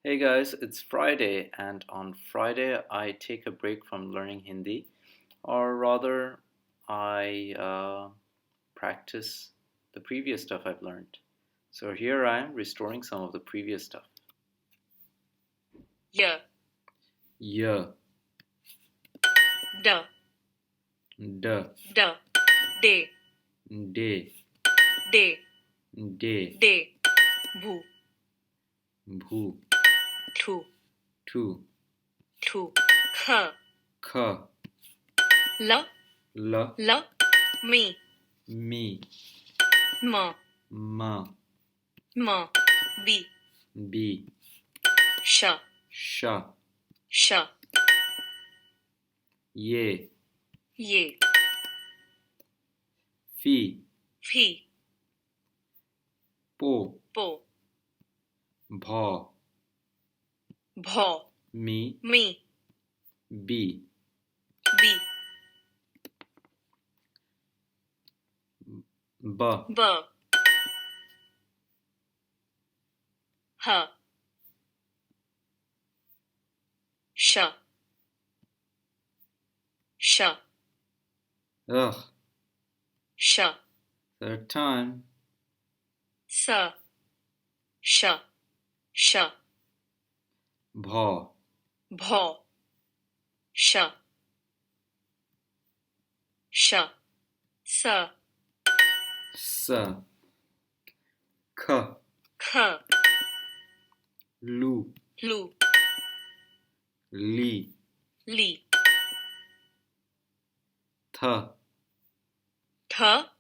Hey guys, it's Friday, and on Friday I take a break from learning Hindi, or rather, I practice the previous stuff I've learned. So here I am restoring some of the previous stuff. Yeah, Yeah, duh, duh, duh, day, day, day, day, day, boo, bhoo, thu, thu, thu, kh, kha, la, la, la, me, me, ma, ma, ma, bi, be, sha, sha, sha, ye, ye, fi, phi, po, po, bha, bho, me, me, be, bi, ba, ba, ha, sha, sha, ugh. sha, Third time. sa, sha, sha, Bha, bho, sha, sha, sa, sa, kha, kha, lu, lu, li, li, tha, tha,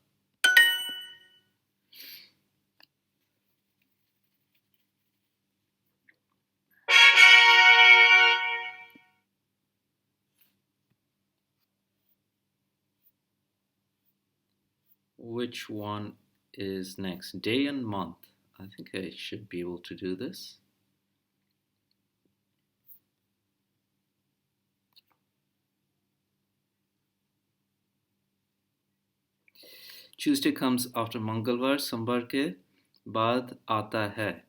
Which one is next? Day and month. I think I should be able to do this. Tuesday comes after Mangalwar, Sambar के बाद आता है.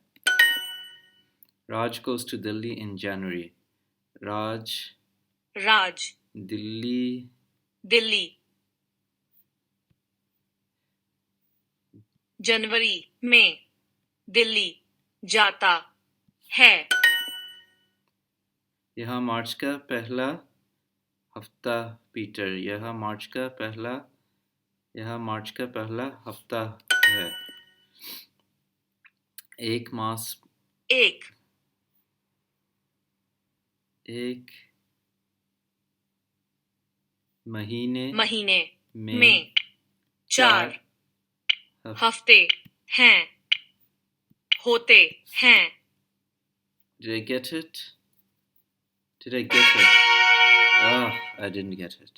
Raj goes to Delhi in January. Raj, Raj, Delhi, Delhi, जनवरी में दिल्ली जाता है. यहाँ मार्च का पहला हफ्ता पीटर. यहाँ मार्च का पहला हफ्ता है. एक मास एक एक महीने महीने में में चार हफ्ते हैं होते हैं. Did I get it? Did I get it? Oh, I didn't get it.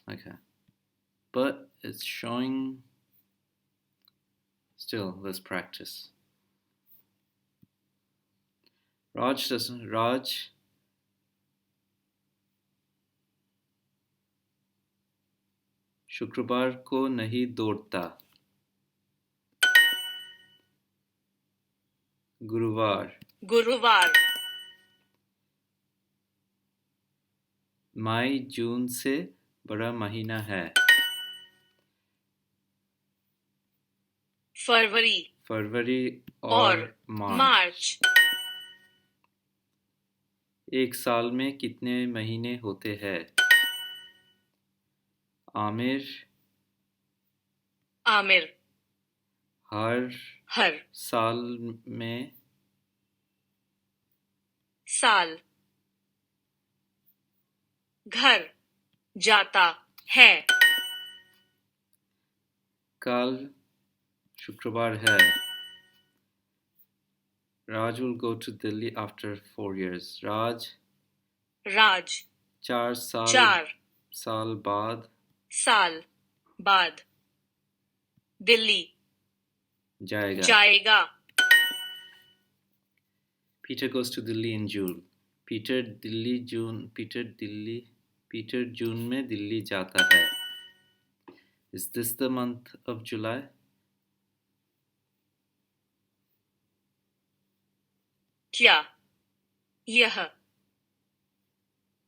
Okay. But it's showing. Still, let's practice. Raj doesn't. Raj शुक्रवार को नहीं दौड़ता. गुरुवार गुरुवार मई जून से बड़ा महीना है. फरवरी और मार्च मार्च. एक साल में कितने महीने होते हैं? आमिर आमिर हर साल में साल घर जाता है. कल शुक्रवार है. Raj will go to Delhi after 4 years. Raj चार साल बाद दिल्ली जाएगा. Peter goes to Delhi in June. Peter जून में दिल्ली जाता है. Is this the month of July? क्या, यह,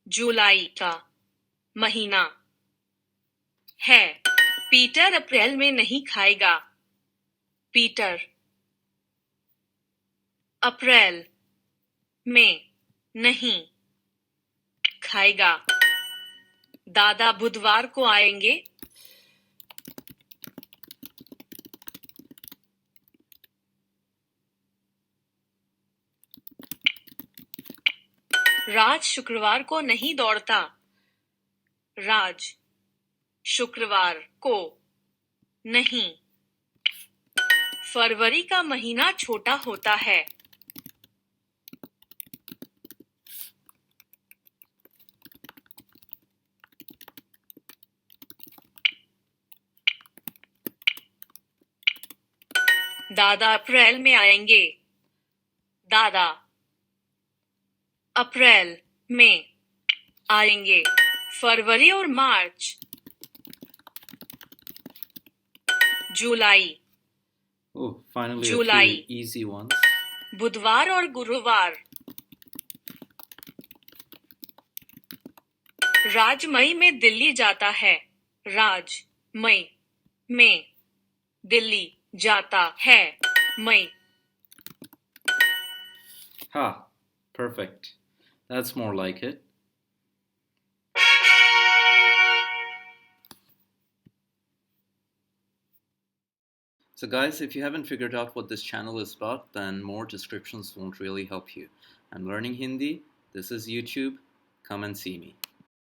जुलाई का महीना है। पीटर अप्रैल में नहीं खाएगा। पीटर अप्रैल में नहीं खाएगा। दादा बुधवार को आएंगे। राज शुक्रवार को नहीं दौड़ता। राज शुक्रवार को नहीं। फरवरी का महीना छोटा होता है। दादा अप्रैल में आएंगे। दादा अप्रैल में आएंगे। फरवरी और मार्च, जुलाई, Oh, finally a July. few easy ones. बुधवार और गुरुवार। राज मई में दिल्ली जाता है। राज मई में दिल्ली जाता है। मई। Ha, perfect. That's more like it. So guys, if you haven't figured out what this channel is about, then more descriptions won't really help you. I'm learning Hindi. This is YouTube. Come and see me.